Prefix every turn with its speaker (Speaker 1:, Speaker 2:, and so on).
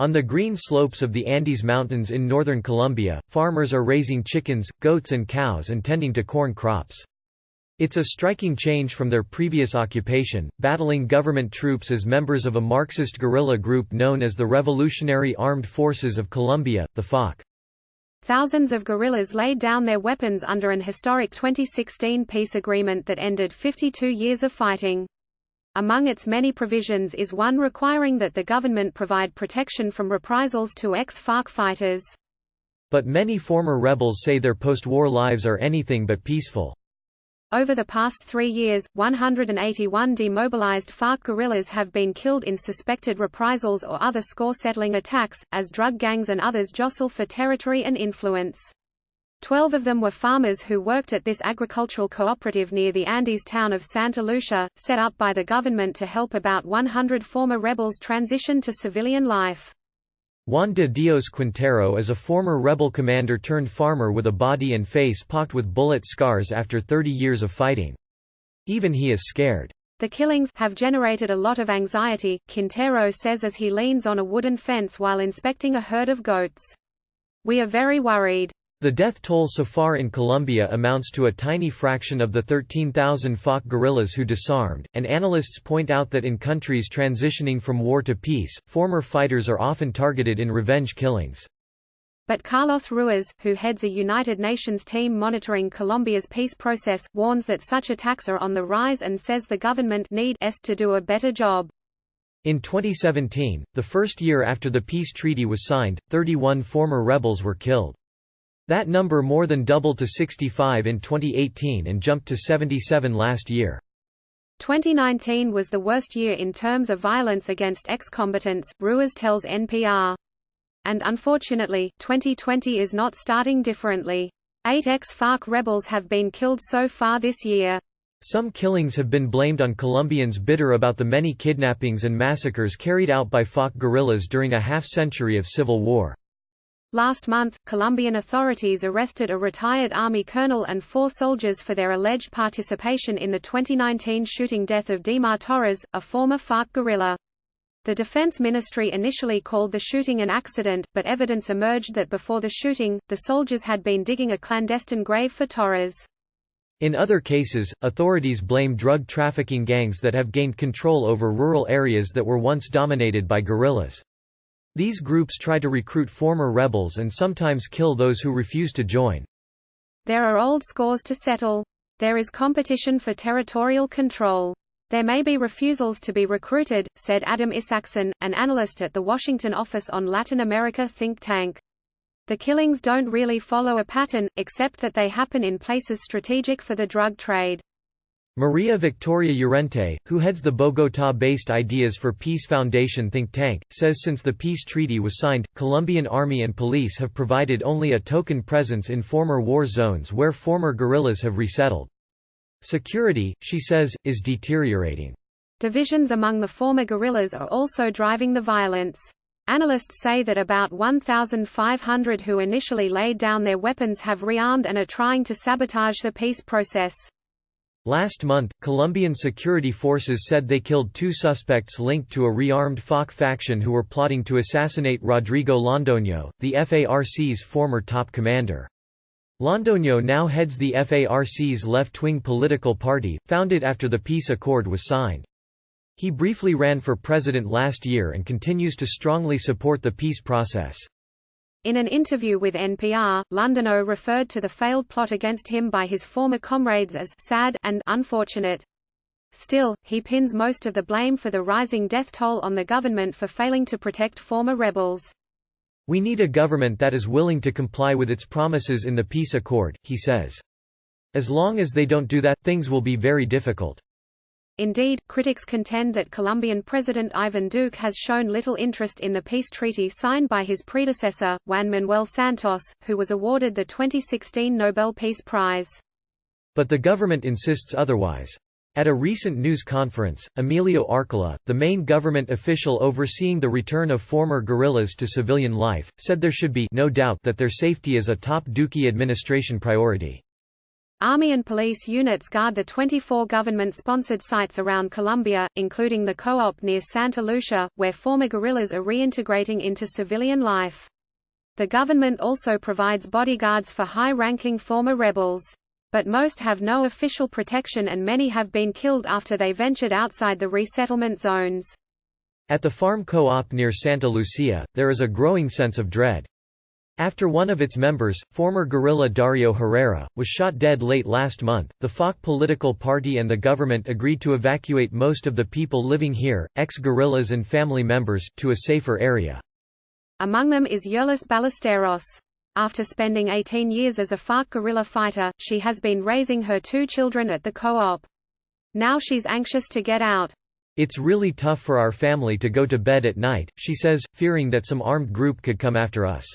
Speaker 1: On the green slopes of the Andes Mountains in northern Colombia, farmers are raising chickens, goats and cows and tending to corn crops. It's a striking change from their previous occupation, battling government troops as members of a Marxist guerrilla group known as the Revolutionary Armed Forces of Colombia, the FARC.
Speaker 2: Thousands of guerrillas laid down their weapons under an historic 2016 peace agreement that ended 52 years of fighting. Among its many provisions is one requiring that the government provide protection from reprisals to ex-FARC fighters.
Speaker 1: But many former rebels say their post-war lives are anything but peaceful.
Speaker 2: Over the past 3 years, 181 demobilized FARC guerrillas have been killed in suspected reprisals or other score-settling attacks, as drug gangs and others jostle for territory and influence. 12 of them were farmers who worked at this agricultural cooperative near the Andes town of Santa Lucia, set up by the government to help about 100 former rebels transition to civilian life.
Speaker 1: Juan de Dios Quintero is a former rebel commander turned farmer with a body and face pocked with bullet scars after 30 years of fighting. Even he is scared.
Speaker 2: The killings have generated a lot of anxiety, Quintero says as he leans on a wooden fence while inspecting a herd of goats. We are very worried.
Speaker 1: The death toll so far in Colombia amounts to a tiny fraction of the 13,000 FARC guerrillas who disarmed, and analysts point out that in countries transitioning from war to peace, former fighters are often targeted in revenge killings.
Speaker 2: But Carlos Ruiz, who heads a United Nations team monitoring Colombia's peace process, warns that such attacks are on the rise and says the government needs to do a better job.
Speaker 1: In 2017, the first year after the peace treaty was signed, 31 former rebels were killed. That number more than doubled to 65 in 2018 and jumped to 77 last year.
Speaker 2: 2019 was the worst year in terms of violence against ex-combatants, Ruiz tells NPR. And unfortunately, 2020 is not starting differently. 8 ex-FARC rebels have been killed so far this year.
Speaker 1: Some killings have been blamed on Colombians bitter about the many kidnappings and massacres carried out by FARC guerrillas during a half-century of civil war.
Speaker 2: Last month, Colombian authorities arrested a retired Army colonel and 4 soldiers for their alleged participation in the 2019 shooting death of Dimar Torres, a former FARC guerrilla. The Defense Ministry initially called the shooting an accident, but evidence emerged that before the shooting, the soldiers had been digging a clandestine grave for Torres.
Speaker 1: In other cases, authorities blame drug trafficking gangs that have gained control over rural areas that were once dominated by guerrillas. These groups try to recruit former rebels and sometimes kill those who refuse to join.
Speaker 2: There are old scores to settle. There is competition for territorial control. There may be refusals to be recruited, said Adam Isakson, an analyst at the Washington office on Latin America think tank. The killings don't really follow a pattern, except that they happen in places strategic for the drug trade.
Speaker 1: Maria Victoria Llorente, who heads the Bogotá-based Ideas for Peace Foundation think tank, says since the peace treaty was signed, Colombian army and police have provided only a token presence in former war zones where former guerrillas have resettled. Security, she says, is deteriorating.
Speaker 2: Divisions among the former guerrillas are also driving the violence. Analysts say that about 1,500 who initially laid down their weapons have rearmed and are trying to sabotage the peace process.
Speaker 1: Last month, Colombian security forces said they killed 2 suspects linked to a rearmed FARC faction who were plotting to assassinate Rodrigo Londoño, the FARC's former top commander. Londoño now heads the FARC's left-wing political party, founded after the peace accord was signed. He briefly ran for president last year and continues to strongly support the peace process.
Speaker 2: In an interview with NPR, Londoño referred to the failed plot against him by his former comrades as sad and unfortunate. Still, he pins most of the blame for the rising death toll on the government for failing to protect former rebels.
Speaker 1: We need a government that is willing to comply with its promises in the peace accord, he says. As long as they don't do that, things will be very difficult.
Speaker 2: Indeed, critics contend that Colombian President Ivan Duque has shown little interest in the peace treaty signed by his predecessor, Juan Manuel Santos, who was awarded the 2016 Nobel Peace Prize.
Speaker 1: But the government insists otherwise. At a recent news conference, Emilio Arcola, the main government official overseeing the return of former guerrillas to civilian life, said there should be no doubt that their safety is a top Duque administration priority.
Speaker 2: Army and police units guard the 24 government-sponsored sites around Colombia, including the co-op near Santa Lucia, where former guerrillas are reintegrating into civilian life. The government also provides bodyguards for high-ranking former rebels. But most have no official protection and many have been killed after they ventured outside the resettlement zones.
Speaker 1: At the farm co-op near Santa Lucia, there is a growing sense of dread. After one of its members, former guerrilla Dario Herrera, was shot dead late last month, the FARC political party and the government agreed to evacuate most of the people living here, ex-guerrillas and family members, to a safer area.
Speaker 2: Among them is Yerlis Ballesteros. After spending 18 years as a FARC guerrilla fighter, she has been raising her 2 children at the co-op. Now she's anxious to get out.
Speaker 1: "It's really tough for our family to go to bed at night," she says, fearing that some armed group could come after us.